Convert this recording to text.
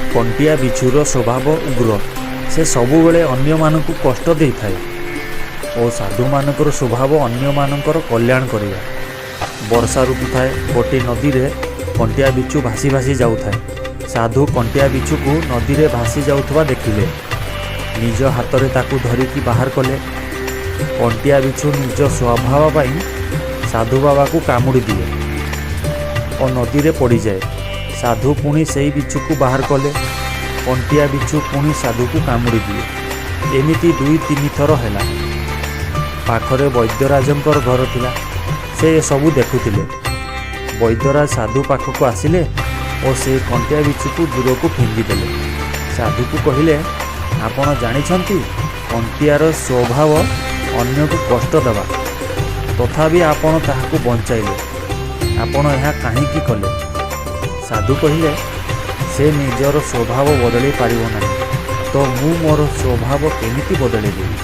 कंटिया बिच्छूर स्वभाव उग्र। से सबुबले अन्यमानंकु कष्ट देइथाए और साधु मानकर स्वभाव अन्यमानकर कल्याण करिया। वर्षा ऋतु थाए, गोटे नदी रे कंटिया बिच्छू भासी भासी जाउथाए। साधु कंटिया बिच्छू को नदी रे भासी जाउथबा देखिले। निज हाथ रे ताकू धरिकी बाहर कले। कंटिया बिच्छू निज स्वभाव पाई साधु बाबा को कामुड़ी दिए और नदी रे पड़ी जाए। साधु पुणी सेई बिच्छू को बाहर कले। कंटिया बिच्छू पुणी साधु को कामुड़ी दिए। एमिति 2-3 थर हैला। पाखरे वैद्यराजंकर घर थिला। से सबू देखुथिले। वैद्यराज साधु पाखक आसिले और से कंटिया बिच्छू को दूर को फिंगिदेले। साधु को कहिले, आपण जानिछंती कंटियार स्वभाव अन्य को कष्ट देवा, तथापि आपण ताहाकू बंचाइले। आपण यह काहींकी कले? साधु कहिले, से निजर स्वभाव बदली पारिब नाही, तो मु मोर स्वभाव केमिति बदली देबी?